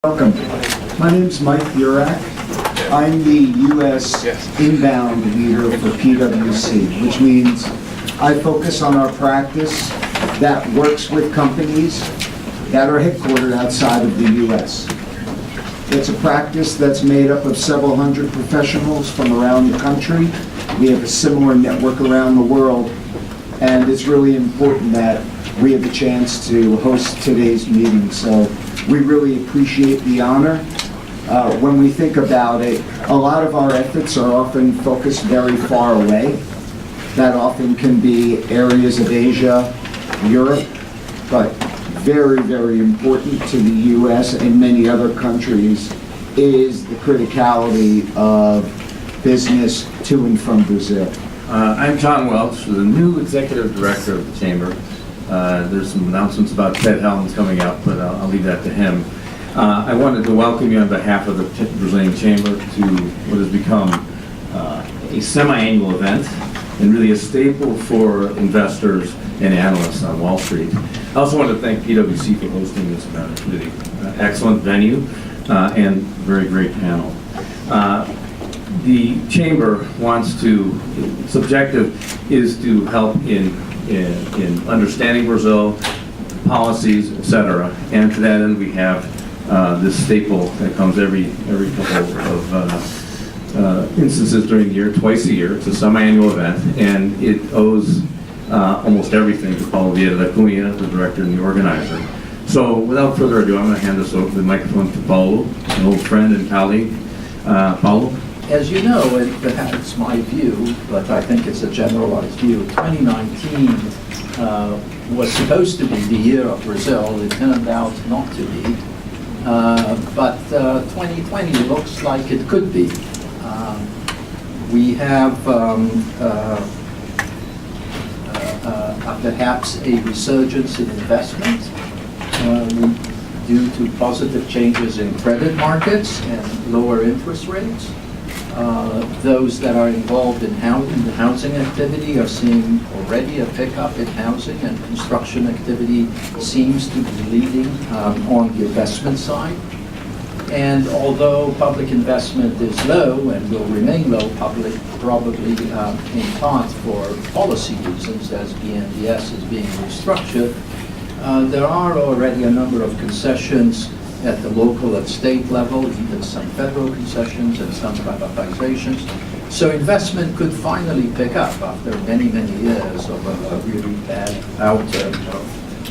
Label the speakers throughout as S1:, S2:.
S1: Welcome. My name's Mike Burak. I'm the U.S. inbound leader for PwC, which means I focus on our practice that works with companies that are headquartered outside of the U.S. It's a practice that's made up of several hundred professionals from around the country. We have a similar network around the world, and it's really important that we have a chance to host today's meeting. So we really appreciate the honor. When we think about it, a lot of our efforts are often focused very far away. That often can be areas of Asia, Europe, but very, very important to the U.S. and many other countries is the criticality of business to and from Brazil.
S2: I'm John Welch, the new executive director of the Chamber. There's some announcements about Ted Helms coming up, but I'll leave that to him. I wanted to welcome you on behalf of the Brazilian Chamber to what has become a semi-annual event and really a staple for investors and analysts on Wall Street. I also want to thank PwC for hosting this event. Really excellent venue and very great panel. The Chamber wants to, its objective is to help in understanding Brazil, policies, etc. And to that end, we have this staple that comes every couple of instances during the year, twice a year. It's a semi-annual event, and it owes almost everything to Paulo Vieira da Cunha, the director and the organizer. So without further ado, I'm going to hand this over the microphone to Paulo, an old friend and colleague. Paulo?
S3: As you know, and perhaps my view, but I think it's a generalized view, 2019 was supposed to be the year of Brazil. It turned out not to be. But 2020 looks like it could be. We have perhaps a resurgence in investment due to positive changes in credit markets and lower interest rates. Those that are involved in the housing activity are seeing already a pickup in housing, and construction activity seems to be leading on the investment side. And although public investment is low and will remain low, probably in part for policy reasons, as BNDES is being restructured, there are already a number of concessions at the local and state level, even some federal concessions and some privatizations. So investment could finally pick up after many, many years of a really bad outturn.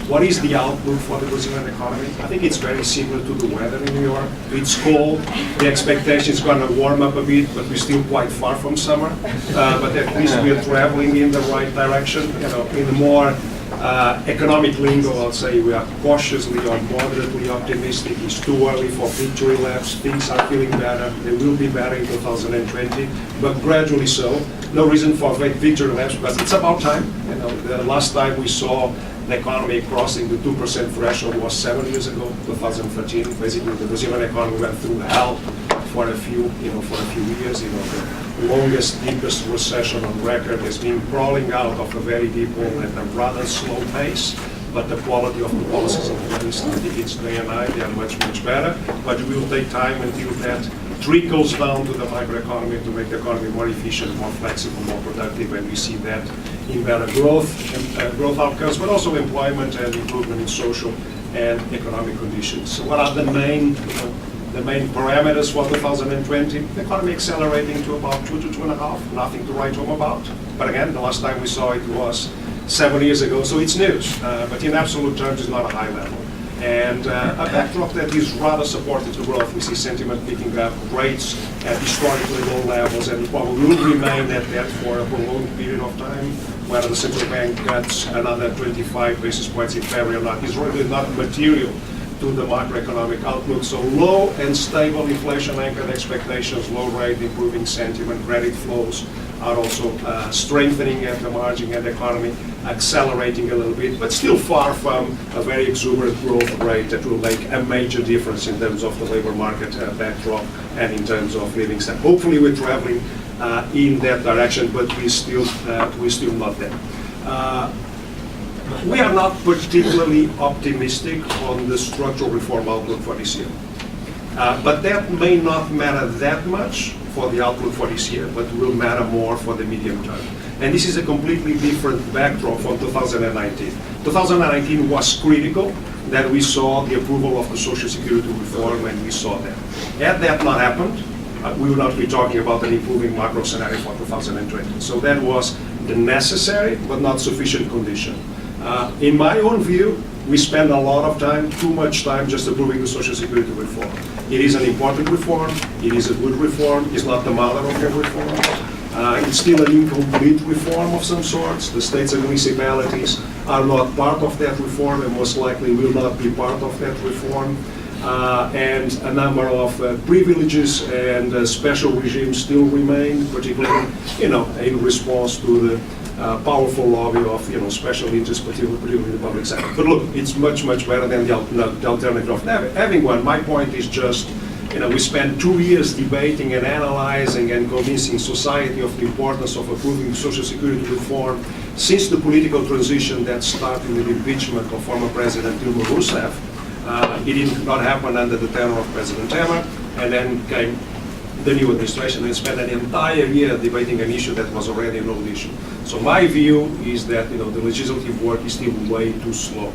S4: What is the outlook for the Brazilian economy? I think it's very similar to the weather in New York. It's cold, the expectation is going to warm up a bit, but we're still quite far from summer. But at least we're traveling in the right direction. You know, in the more economic lingo, I'll say we are cautiously or moderately optimistic. It's too early for victory laps. Things are feeling better. They will be better in 2020, but gradually so. No reason for victory laps, because it's about time. You know, the last time we saw the economy crossing the 2% threshold was 7 years ago, 2013. Basically, the Brazilian economy went through hell for a few years. You know, the longest, deepest recession on record has been crawling out of a very deep hole at a rather slow pace. But the quality of the policies in place, I think it's day and night, they are much, much better. But it will take time until that trickles down to the microeconomy to make the economy more efficient, more flexible, more productive, and we see that in better growth and growth outcomes, but also employment and improvement in social and economic conditions. So what are the main parameters for 2020? The economy accelerating to about 2 to 2.5, nothing to write home about. But again, the last time we saw it was 7 years ago, so it's news. But in absolute terms, it's not a high level. And a backdrop that is rather supportive to growth. We see sentiment picking up, rates at historically low levels, and probably will remain at that for a prolonged period of time. Whether the central bank cuts another 25 basis points in February or not is really not material to the macroeconomic outlook. So low and stable inflation anchored expectations, low rate, improving sentiment, credit flows are also strengthening at the margin, and the economy accelerating a little bit, but still far from a very exuberant growth rate that will make a major difference in terms of the labor market backdrop and in terms of living standard. Hopefully we're traveling in that direction, but we're still not there. We are not particularly optimistic on the structural reform outlook for this year. But that may not matter that much for the outlook for this year, but will matter more for the medium term. And this is a completely different backdrop from 2019. 2019 was critical that we saw the approval of the Social Security reform, and we saw that. Had that not happened, we would not be talking about an improving macro scenario for 2020. So that was the necessary but not sufficient condition. In my own view, we spend a lot of time, too much time, just approving the Social Security reform. It is an important reform, it is a good reform, it's not the mother of all reform. It's still an incomplete reform of some sorts. The states and municipalities are not part of that reform and most likely will not be part of that reform. And a number of privileges and special regimes still remain, particularly, in response to the powerful lobby of, special interests, particularly in the public sector. But look, it's much, much better than the alternative of having one. My point is just, we spent 2 years debating and analyzing and convincing society of the importance of approving Social Security reform since the political transition that started with the impeachment of former President Dilma Rousseff. It did not happen under the tenure of President Temer, and then came the new administration and spent an entire year debating an issue that was already an old issue. So my view is that the legislative work is still way too slow.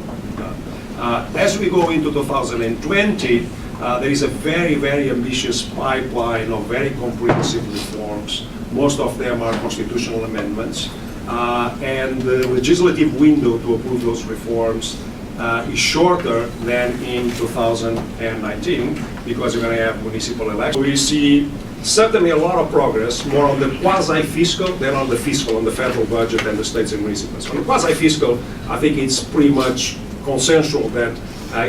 S4: As we go into 2020, there is a very, very ambitious pipeline of very comprehensive reforms. Most of them are constitutional amendments. And the legislative window to approve those reforms is shorter than in 2019 because we're going to have municipal elections. We see certainly a lot of progress, more on the quasi-fiscal than on the fiscal, on the federal budget and the states and municipals. On the quasi-fiscal, I think it's pretty much consensual that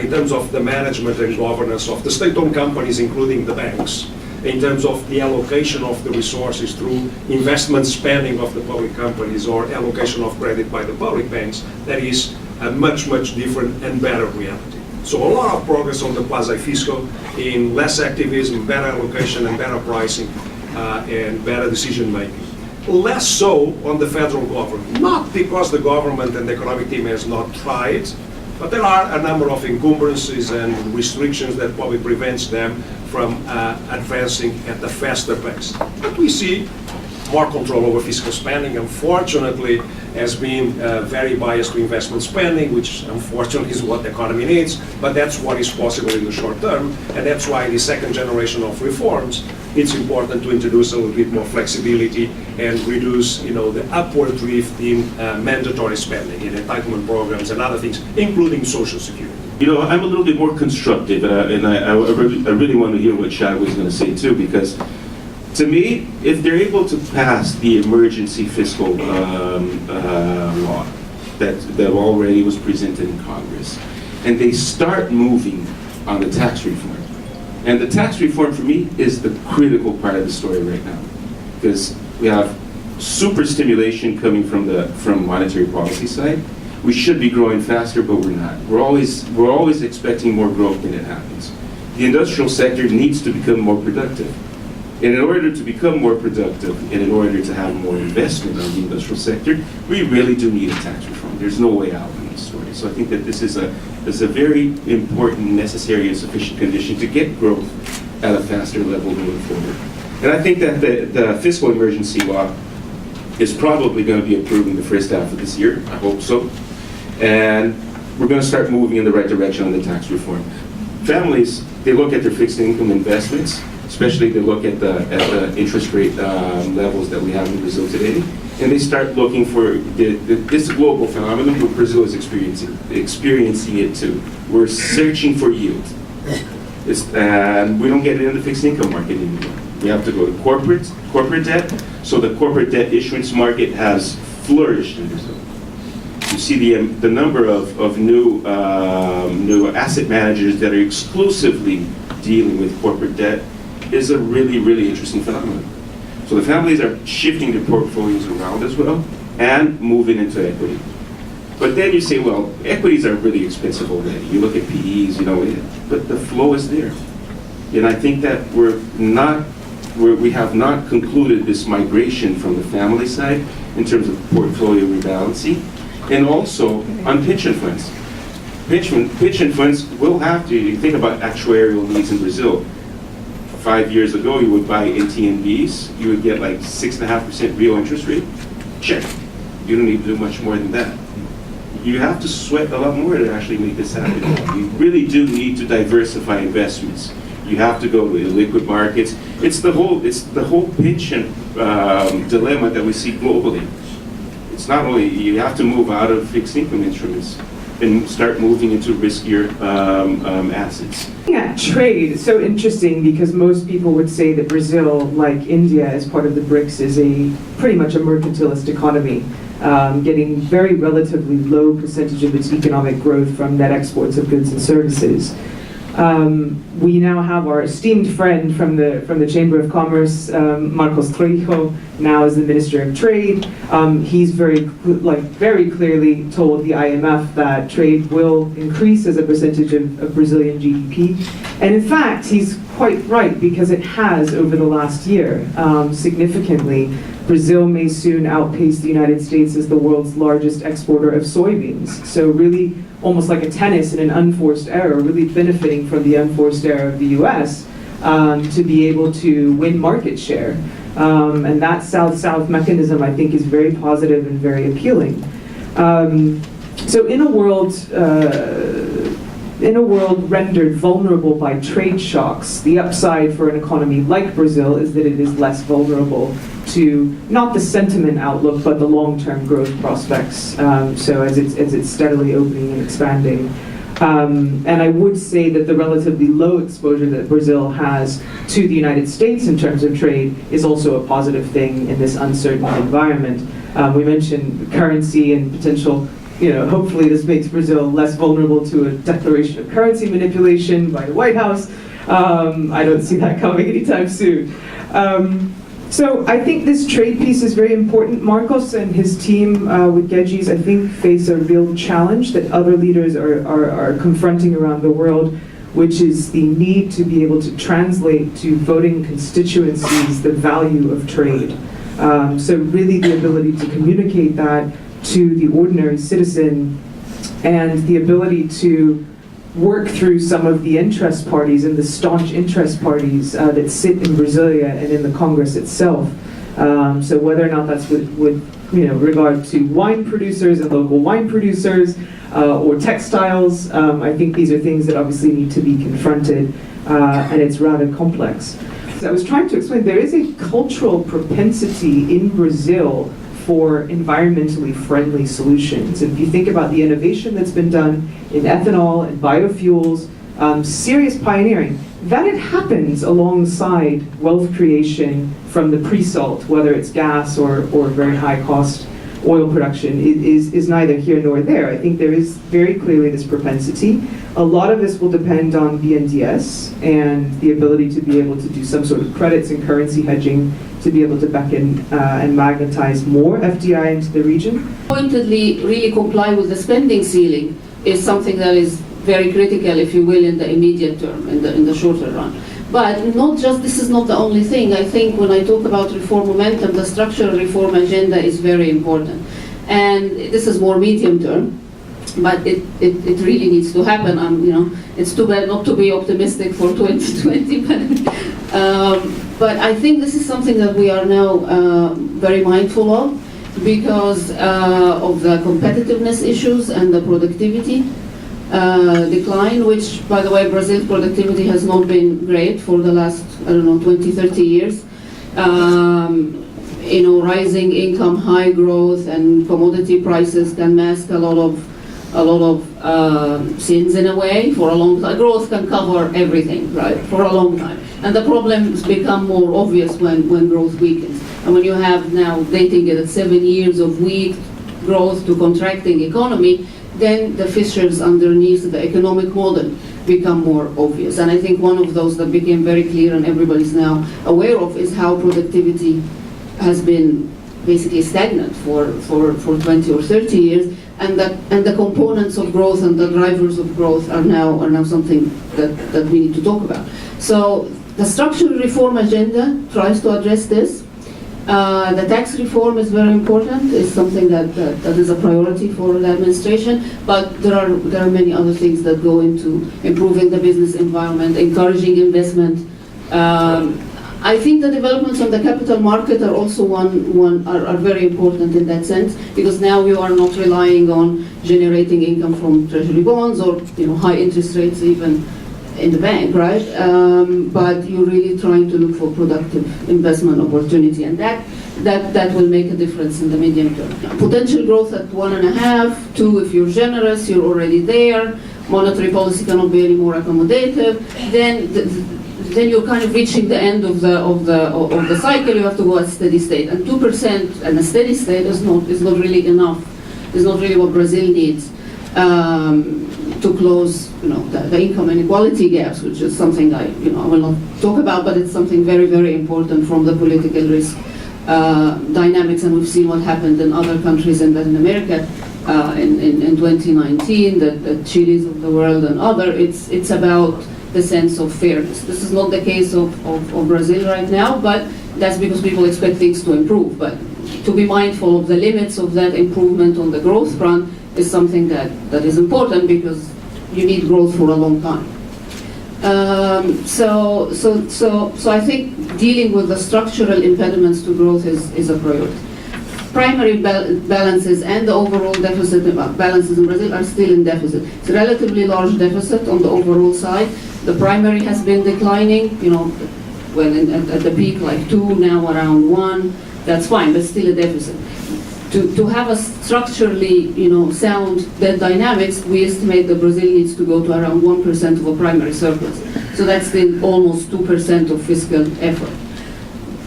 S4: in terms of the management and governance of the state-owned companies, including the banks, in terms of the allocation of the resources through investment spending of the public companies or allocation of credit by the public banks, that is a much, much different and better reality. So a lot of progress on the quasi-fiscal in less activism, better allocation and better pricing and better decision making. Less so on the federal government, not because the government and the economic team has not tried, but there are a number of encumbrances and restrictions that probably prevents them from advancing at a faster pace. But we see more control over fiscal spending, unfortunately, has been very biased to investment spending, which unfortunately is what the economy needs, but that's what is possible in the short term, and that's why the second generation of reforms, it's important to introduce a little bit more flexibility and reduce, the upward drift in mandatory spending, in entitlement programs and other things, including Social Security.
S5: I'm a little bit more constructive, and I really want to hear what Shad was going to say too, because to me, if they're able to pass the emergency fiscal law that already was presented in Congress, and they start moving on the tax reform, and the tax reform for me is the critical part of the story right now, because we have super stimulation coming from monetary policy side. We should be growing faster, but we're not. We're always expecting more growth than it happens. The industrial sector needs to become more productive. And in order to become more productive, and in order to have more investment in the industrial sector, we really do need a tax reform. There's no way out in this story. So I think that this is a very important, necessary, and sufficient condition to get growth at a faster level going forward. And I think that the fiscal emergency law is probably going to be approved in the first half of this year. I hope so. And we're going to start moving in the right direction on the tax reform. Families, they look at their fixed income investments, especially they look at the interest rate levels that we have in Brazil today, and they start looking for this global phenomenon where Brazil is experiencing it too. We're searching for yield. And we don't get it in the fixed income market anymore. We have to go to corporate debt. So the corporate debt issuance market has flourished in Brazil. You see the number of new asset managers that are exclusively dealing with corporate debt is a really, really interesting phenomenon. So the families are shifting their portfolios around as well and moving into equity. But then you say, well, equities are really expensive already. You look at PEs, but the flow is there. And I think that we have not concluded this migration from the family side in terms of portfolio rebalancing, and also on pension funds. Pension funds will have to, you think about actuarial needs in Brazil, 5 years ago, you would buy AT&Bs, you would get like 6.5% real interest rate. Check. You don't need to do much more than that. You have to sweat a lot more to actually make this happen. You really do need to diversify investments. You have to go to liquid markets. It's the whole pension dilemma that we see globally. It's not only, you have to move out of fixed income instruments and start moving into riskier assets.
S6: Yeah, trade is so interesting because most people would say that Brazil, like India, as part of the BRICS, is pretty much a mercantilist economy, getting very relatively low percentage of its economic growth from net exports of goods and services. We now have our esteemed friend from the Chamber of Commerce, Marcos Trejo, now as the Minister of Trade. He's very clearly told the IMF that trade will increase as a percentage of Brazilian GDP. And in fact, he's quite right, because it has over the last year significantly. Brazil may soon outpace the United States as the world's largest exporter of soybeans. So really, almost like a tennis in an unforced error, really benefiting from the unforced error of the US to be able to win market share. And that South-South mechanism, I think, is very positive and very appealing. So in a world rendered vulnerable by trade shocks, the upside for an economy like Brazil is that it is less vulnerable to not the sentiment outlook, but the long-term growth prospects. So as it's steadily opening and expanding. And I would say that the relatively low exposure that Brazil has to the United States in terms of trade is also a positive thing in this uncertain environment. We mentioned currency and potential, hopefully this makes Brazil less vulnerable to a declaration of currency manipulation by the White House. I don't see that coming anytime soon. So I think this trade piece is very important. Marcos and his team with Gedges, I think, face a real challenge that other leaders are confronting around the world, which is the need to be able to translate to voting constituencies the value of trade. So really the ability to communicate that to the ordinary citizen, and the ability to work through some of the interest parties and the staunch interest parties that sit in Brasilia and in the Congress itself. So whether or not that's with regard to wine producers and local wine producers or textiles, I think these are things that obviously need to be confronted, and it's rather complex. So I was trying to explain, there is a cultural propensity in Brazil for environmentally friendly solutions. And if you think about the innovation that's been done in ethanol and biofuels, serious pioneering, that it happens alongside wealth creation from the pre-salt, whether it's gas or very high cost oil production, is neither here nor there. I think there is very clearly this propensity. A lot of this will depend on BNDES and the ability to be able to do some sort of credits and currency hedging to be able to beckon and magnetize more FDI into the region.
S7: Pointedly really comply with the spending ceiling is something that is very critical, if you will, in the immediate term, in the shorter run. But this is not the only thing. I think when I talk about reform momentum, the structural reform agenda is very important. And this is more medium term, but it really needs to happen. It's too bad not to be optimistic for 2020, but I think this is something that we are now very mindful of because of the competitiveness issues and the productivity decline, which, by the way, Brazil's productivity has not been great for the last, 20, 30 years. Rising income, high growth, and commodity prices can mask a lot of sins in a way for a long time. Growth can cover everything, right, for a long time. And the problems become more obvious when growth weakens. And when you have now dating it at 7 years of weak growth to contracting economy, then the fissures underneath the economic model become more obvious. And I think one of those that became very clear and everybody's now aware of is how productivity has been basically stagnant for 20 or 30 years, and the components of growth and the drivers of growth are now something that we need to talk about. So the structural reform agenda tries to address this. The tax reform is very important. It's something that is a priority for the administration, but there are many other things that go into improving the business environment, encouraging investment, I think the developments on the capital market are also are very important in that sense, because now you are not relying on generating income from treasury bonds or high interest rates even in the bank, right? But you're really trying to look for productive investment opportunity, and that will make a difference in the medium term. Potential growth at 1.5, 2 if you're generous, you're already there. Monetary policy cannot be any more accommodative. Then you're kind of reaching the end of the cycle. You have to go at steady state, and 2% and a steady state is not really enough. It's not really what Brazil needs to close the income inequality gaps, which is something I will not talk about, but it's something very, very important from the political risk dynamics, and we've seen what happened in other countries in Latin America in 2019, the Chiles of the world and other. It's about the sense of fairness. This is not the case of Brazil right now, but that's because people expect things to improve. But to be mindful of the limits of that improvement on the growth front is something that is important, because you need growth for a long time. So I think dealing with the structural impediments to growth is a priority. Primary balances and the overall deficit balances in Brazil are still in deficit. It's a relatively large deficit on the overall side. The primary has been declining, when at the peak like 2, now around 1. That's fine, but still a deficit. To have a structurally, sound debt dynamics, we estimate that Brazil needs to go to around 1% of a primary surplus. So that's still almost 2% of fiscal effort.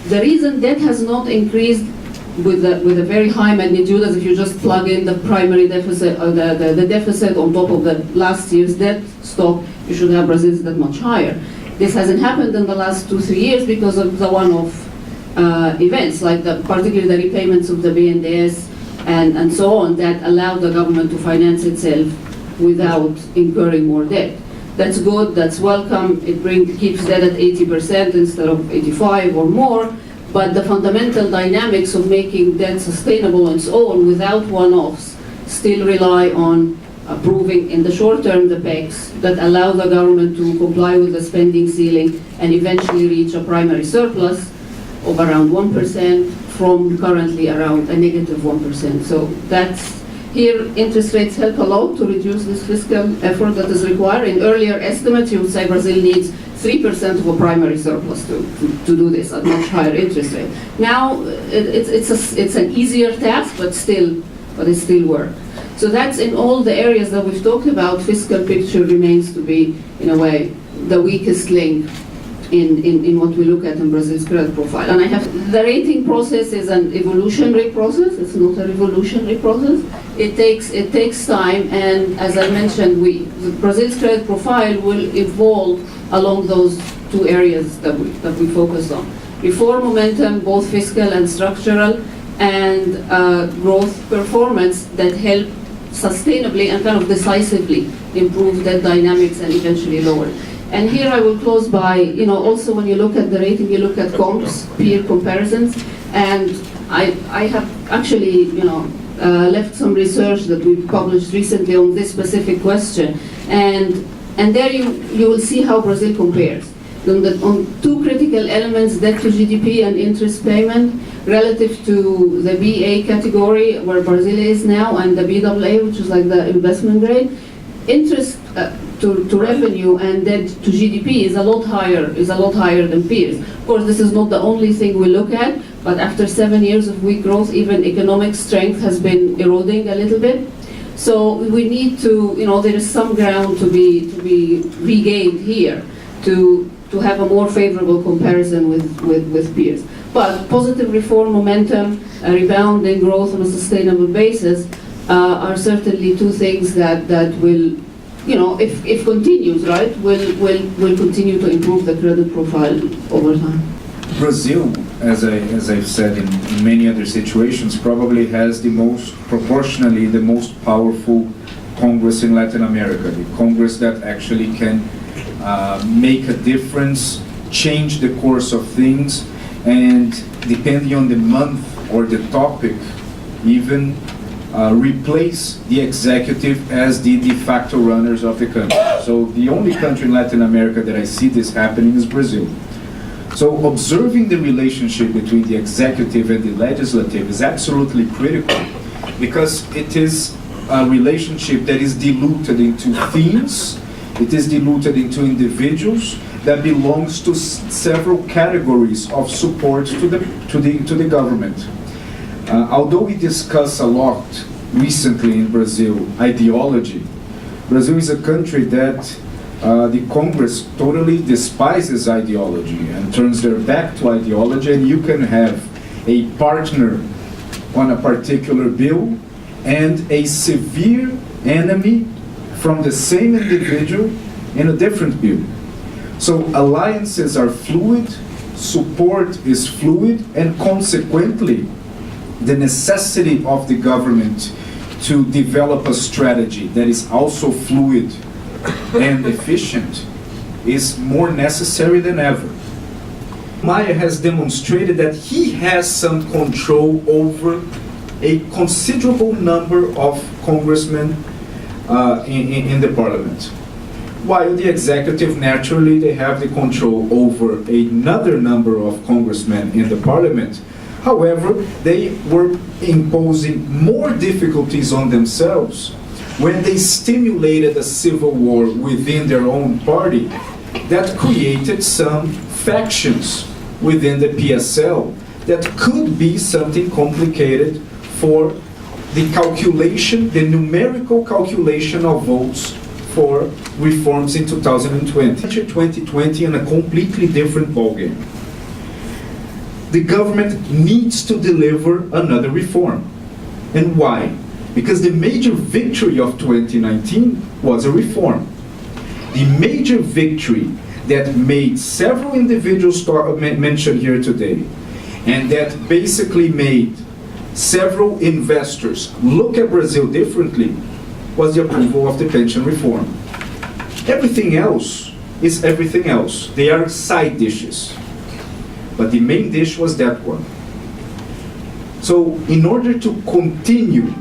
S7: The reason debt has not increased with a very high magnitude, as if you just plug in the primary deficit, or the deficit on top of the last year's debt stock, you should have Brazil's that much higher. This hasn't happened in the last 2-3 years because of the one-off events, like particularly the repayments of the BNDES and so on, that allowed the government to finance itself without incurring more debt. That's good, that's welcome. It keeps debt at 80% instead of 85 or more. But the fundamental dynamics of making debt sustainable on its own without one-offs still rely on approving in the short term the PECs that allow the government to comply with the spending ceiling and eventually reach a primary surplus of around 1% from currently around a negative 1%. So here interest rates help a lot to reduce this fiscal effort that is required. In earlier estimates, you would say Brazil needs 3% of a primary surplus to do this at much higher interest rate. Now it's an easier task, but it still works. So that's in all the areas that we've talked about. Fiscal picture remains to be, in a way, the weakest link in what we look at in Brazil's credit profile. And the rating process is an evolutionary process. It's not a revolutionary process. It takes time, and as I mentioned, Brazil's credit profile will evolve along those 2 areas that we focus on. Reform momentum, both fiscal and structural, and growth performance that help sustainably and kind of decisively improve that dynamics and eventually lower it. And here I will close by, also when you look at the rating, you look at comps, peer comparisons, and I have actually, left some research that we published recently on this specific question, and there you will see how Brazil compares. On 2 critical elements, debt to GDP and interest payment, relative to the BA category, where Brazil is now, and the BAA, which is like the investment grade, interest to revenue and debt to GDP is a lot higher than peers. Of course, this is not the only thing we look at, but after 7 years of weak growth, even economic strength has been eroding a little bit. So we need to, there is some ground to be regained here to have a more favorable comparison with peers. But positive reform momentum, a rebound in growth on a sustainable basis are certainly 2 things that will, if continues, right, will continue to improve the credit profile over time.
S8: Brazil, as I've said in many other situations, probably has proportionally the most powerful Congress in Latin America, the Congress that actually can make a difference, change the course of things, and depending on the month or the topic, even replace the executive as the de facto runners of the country. So the only country in Latin America that I see this happening is Brazil. So observing the relationship between the executive and the legislative is absolutely critical, because it is a relationship that is diluted into themes, it is diluted into individuals that belongs to several categories of support to the government. Although we discuss a lot recently in Brazil ideology, Brazil is a country that the Congress totally despises ideology and turns their back to ideology, and you can have a partner on a particular bill and a severe enemy from the same individual in a different bill. So alliances are fluid, support is fluid, and consequently, the necessity of the government to develop a strategy that is also fluid and efficient is more necessary than ever. Maia has demonstrated that he has some control over a considerable number of congressmen in the parliament. While the executive, naturally, they have the control over another number of congressmen in the parliament. However, they were imposing more difficulties on themselves when they stimulated a civil war within their own party that created some factions within the PSL that could be something complicated for the calculation, the numerical calculation of votes for reforms in 2020. 2020 in a completely different ballgame. The government needs to deliver another reform. And why? Because the major victory of 2019 was a reform. The major victory that made several individuals mentioned here today, and that basically made several investors look at Brazil differently, was the approval of the pension reform. Everything else is everything else. They are side dishes. But the main dish was that one. So in order to continue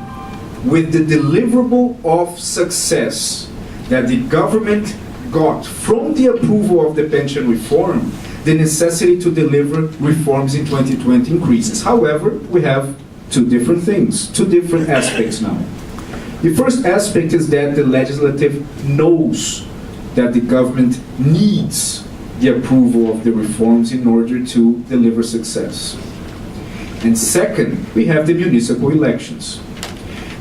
S8: with the deliverable of success that the government got from the approval of the pension reform, the necessity to deliver reforms in 2020 increases. However, we have two different things, two different aspects now. The first aspect is that the legislative knows that the government needs the approval of the reforms in order to deliver success. And second, we have the municipal elections.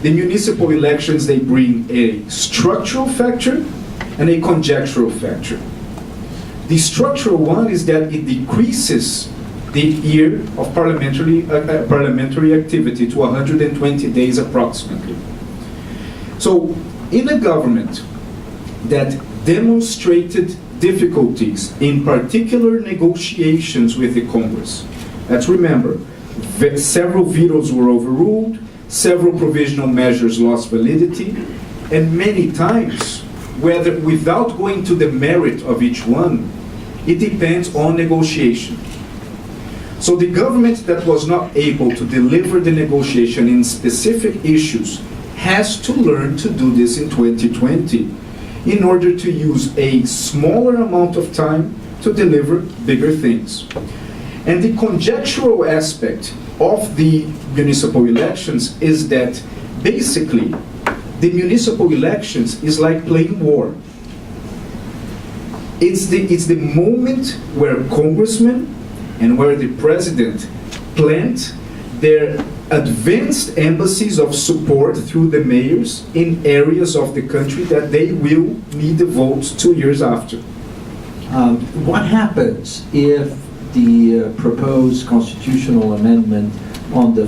S8: The municipal elections, they bring a structural factor and a conjectural factor. The structural one is that it decreases the year of parliamentary activity to 120 days approximately. So, in a government that demonstrated difficulties in particular negotiations with the Congress, let's remember, several vetoes were overruled, several provisional measures lost validity, and many times, whether without going to the merit of each one, it depends on negotiation. So the government that was not able to deliver the negotiation in specific issues has to learn to do this in 2020 in order to use a smaller amount of time to deliver bigger things. And the conjectural aspect of the municipal elections is that basically the municipal elections is like playing war. It's the moment where congressmen and where the president plant their advanced embassies of support through the mayors in areas of the country that they will need the votes 2 years after.
S3: What happens if the proposed constitutional amendment on the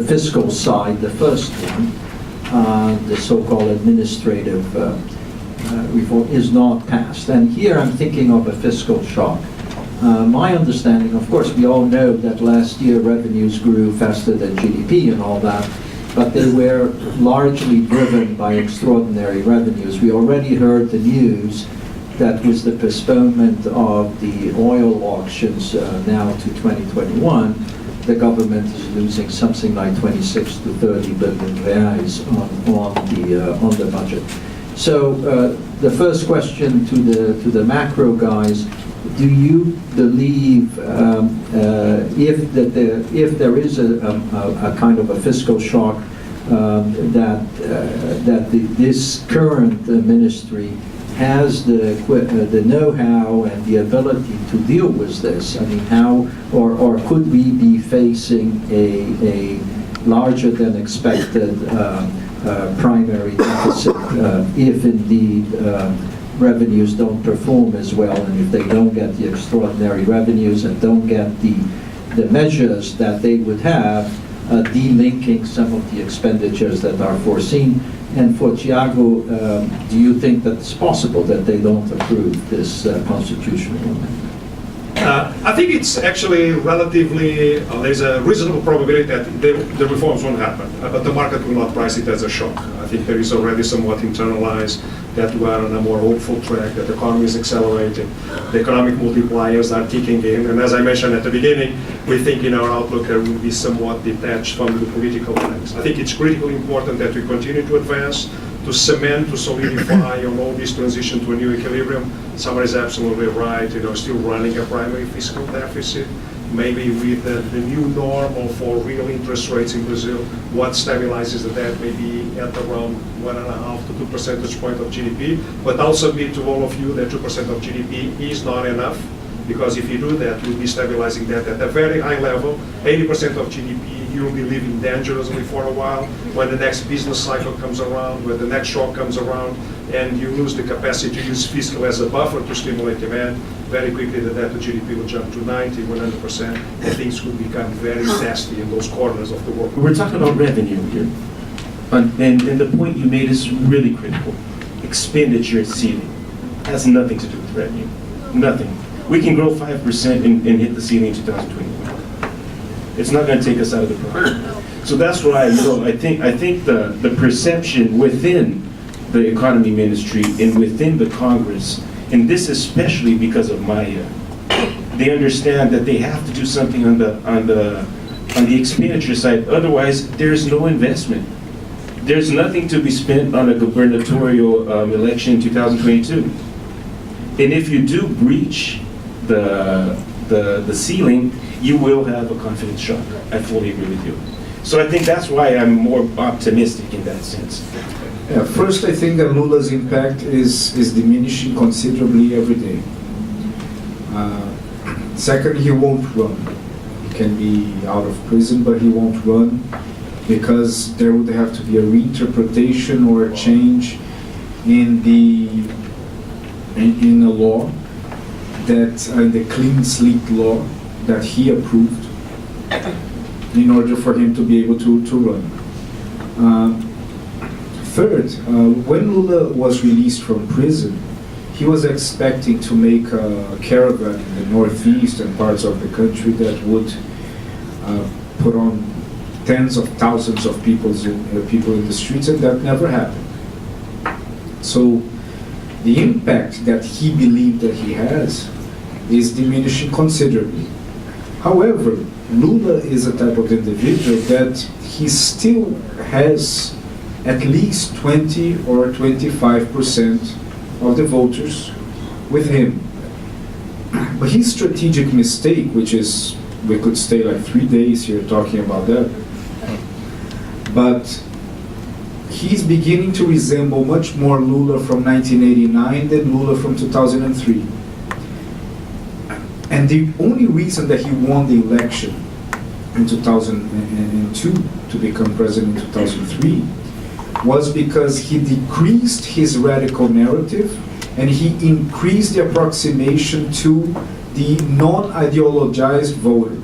S3: fiscal side, the first one, the so-called administrative reform, is not passed? And here I'm thinking of a fiscal shock. My understanding, of course, we all know that last year revenues grew faster than GDP and all that, but they were largely driven by extraordinary revenues. We already heard the news that with the postponement of the oil auctions now to 2021, the government is losing something like 26 to 30 billion reais on the budget. So the first question to the macro guys: do you believe if there is a kind of a fiscal shock that this current ministry has the know-how and the ability to deal with this? I mean, how or could we be facing a larger than expected primary deficit if indeed revenues don't perform as well, and if they don't get the extraordinary revenues and don't get the measures that they would have, delinking some of the expenditures that are foreseen? And for Thiago, do you think that it's possible that they don't approve this constitutional amendment?
S4: I think it's actually relatively, there's a reasonable probability that the reforms won't happen, but the market will not price it as a shock. I think there is already somewhat internalized that we are on a more hopeful track, that the economy is accelerating, the economic multipliers are kicking in, and as I mentioned at the beginning, we think in our outlook there will be somewhat detached from the political things. I think it's critically important that we continue to advance, to cement, to solidify on all this transition to a new equilibrium. Somebody is absolutely right, still running a primary fiscal deficit. Maybe with the new normal for real interest rates in Brazil, what stabilizes the debt may be at around 1.5 to 2 percentage points of GDP. But I'll submit to all of you that 2% of GDP is not enough, because if you do that, you'll be stabilizing debt at a very high level. 80% of GDP, you'll be living dangerously for a while. When the next business cycle comes around, when the next shock comes around, and you lose the capacity to use fiscal as a buffer to stimulate demand, very quickly the debt to GDP will jump to 90, 100%, and things could become very nasty in those corners of the world.
S5: We're talking about revenue here. And the point you made is really critical. Expenditure ceiling has nothing to do with revenue. Nothing. We can grow 5% and hit the ceiling in 2021. It's not going to take us out of the problem. So that's why I think the perception within the economy ministry and within the Congress, and this especially because of Maya, they understand that they have to do something on the expenditure side. Otherwise, there's no investment. There's nothing to be spent on a gubernatorial election in 2022. And if you do breach the ceiling, you will have a confidence shock. I fully agree with you. So I think that's why I'm more optimistic in that sense.
S8: Yeah, first, I think that Lula's impact is diminishing considerably every day. Second, he won't run. He can be out of prison, but he won't run because there would have to be a reinterpretation or a change in the law, that the clean slate law that he approved, in order for him to be able to run. Third, when Lula was released from prison, he was expecting to make a caravan in the northeast and parts of the country that would put on tens of thousands of people in the streets, and that never happened. So the impact that he believed that he has is diminishing considerably. However, Lula is a type of individual that he still has at least 20 or 25% of the voters with him. But his strategic mistake, which is, we could stay like 3 days here talking about that, but he's beginning to resemble much more Lula from 1989 than Lula from 2003. And the only reason that he won the election in 2002 to become president in 2003 was because he decreased his radical narrative and he increased the approximation to the non-ideologized voter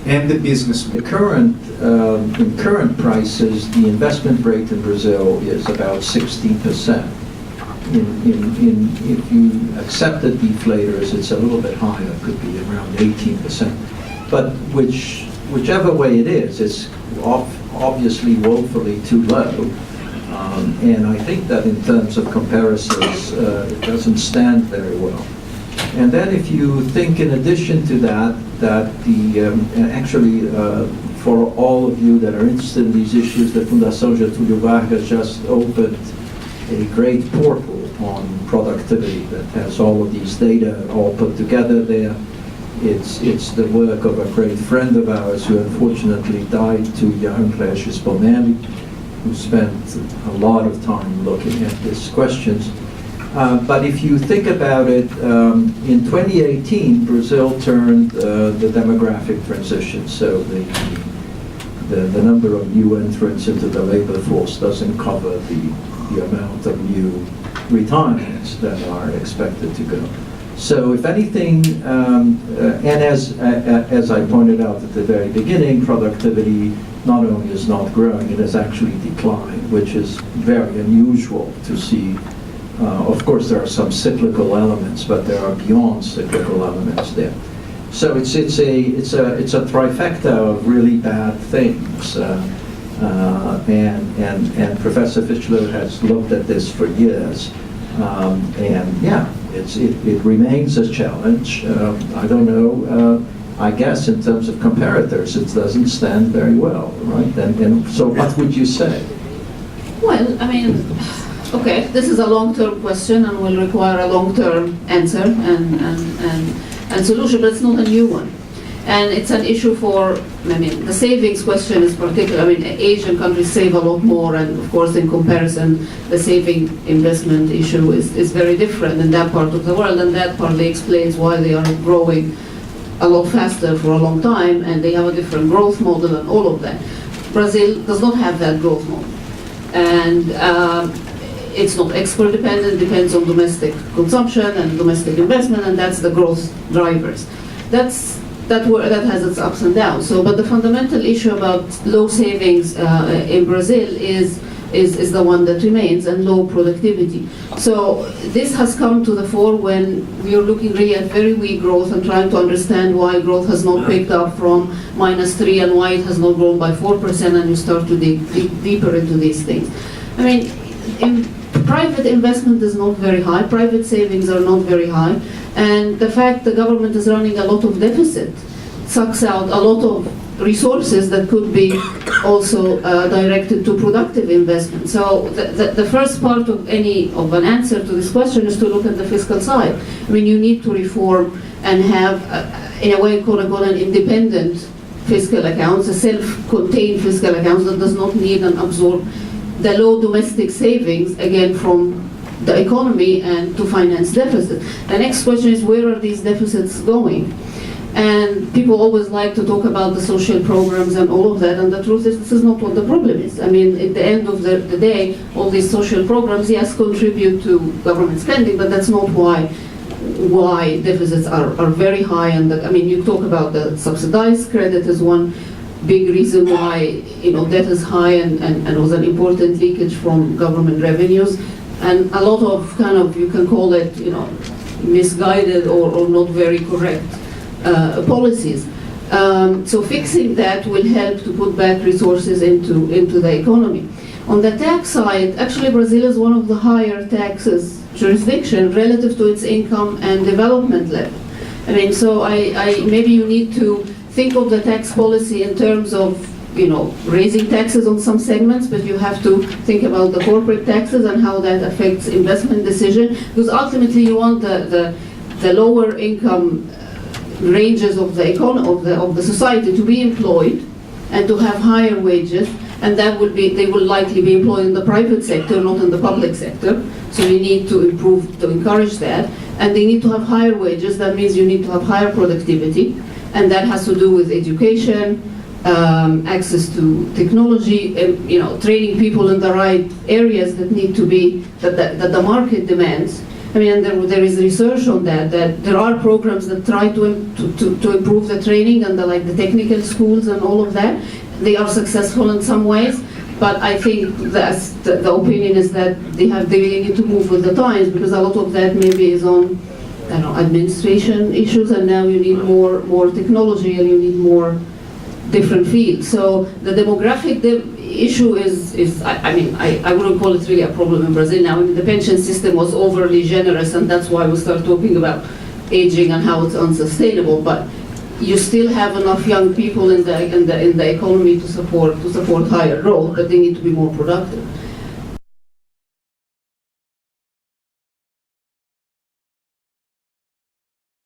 S8: and the businessman.
S3: In current prices, the investment rate in Brazil is about 16%. If you accept the deflators, it's a little bit higher, it could be around 18%. But whichever way it is, it's obviously woefully too low. And I think that in terms of comparisons, it doesn't stand very well. And then if you think in addition to that, for all of you that are interested in these issues, the Fundação Getúlio Vargas just opened a great portal on productivity that has all of these data all put together there. It's the work of a great friend of ours who unfortunately died too young, thresh-old, who spent a lot of time looking at these questions. But if you think about it, in 2018, Brazil turned the demographic transition. So the number of new entrants into the labor force doesn't cover the amount of new retirements that are expected to go. So if anything, and as I pointed out at the very beginning, productivity not only is not growing, it has actually declined, which is very unusual to see. Of course, there are some cyclical elements, but there are beyond cyclical elements there. So it's a trifecta of really bad things, and Professor Fischler has looked at this for years, and yeah, it remains a challenge. I don't know. I guess in terms of comparators, it doesn't stand very well, right? And so, what would you say?
S7: Well, I mean, okay, this is a long-term question and will require a long-term answer and solution, but it's not a new one. And it's an issue for, I mean, the savings question is particular. I mean, Asian countries save a lot more, and of course, in comparison, the saving investment issue is very different in that part of the world, and that partly explains why they are growing a lot faster for a long time, and they have a different growth model and all of that. Brazil does not have that growth model. And it's not export dependent, depends on domestic consumption and domestic investment, and that's the growth drivers. That has its ups and downs. So, but the fundamental issue about low savings in Brazil is the one that remains, and low productivity. So this has come to the fore when we are looking really at very weak growth and trying to understand why growth has not picked up from -3 and why it has not grown by 4%, and you start to dig deeper into these things. I mean, private investment is not very high, private savings are not very high, and the fact the government is running a lot of deficit sucks out a lot of resources that could be also directed to productive investment. So the first part of an answer to this question is to look at the fiscal side. I mean, you need to reform and have, in a way, quote-unquote, an independent fiscal accounts, a self-contained fiscal accounts that does not need and absorb the low domestic savings, again, from the economy and to finance deficit. The next question is, where are these deficits going? And people always like to talk about the social programs and all of that, and the truth is this is not what the problem is. I mean, at the end of the day, all these social programs, yes, contribute to government spending, but that's not why deficits are very high. And I mean, you talk about the subsidized credit as one big reason why, debt is high, and was an important leakage from government revenues, and a lot of you can call it, misguided or not very correct policies. So fixing that will help to put back resources into the economy. On the tax side, actually Brazil is one of the higher taxes jurisdiction relative to its income and development level. I mean, so maybe you need to think of the tax policy in terms of raising taxes on some segments, but you have to think about the corporate taxes and how that affects investment decision, because ultimately you want the lower income ranges of the economy of the society to be employed and to have higher wages, and they will likely be employed in the private sector, not in the public sector. So you need to encourage that, and they need to have higher wages. That means you need to have higher productivity, and that has to do with education, access to technology, training people in the right areas that need to be that the market demands. I mean, and there is research on that there are programs that try to improve the training and the technical schools and all of that. They are successful in some ways, but I think the opinion is that they really need to move with the times, because a lot of that maybe is on administration issues, and now you need more technology and you need more different fields. So the demographic issue is I wouldn't call it really a problem in Brazil now. I mean, the pension system was overly generous, and that's why we start talking about aging and how it's unsustainable. But you still have enough young people in the economy to support higher growth, but they need to be more productive.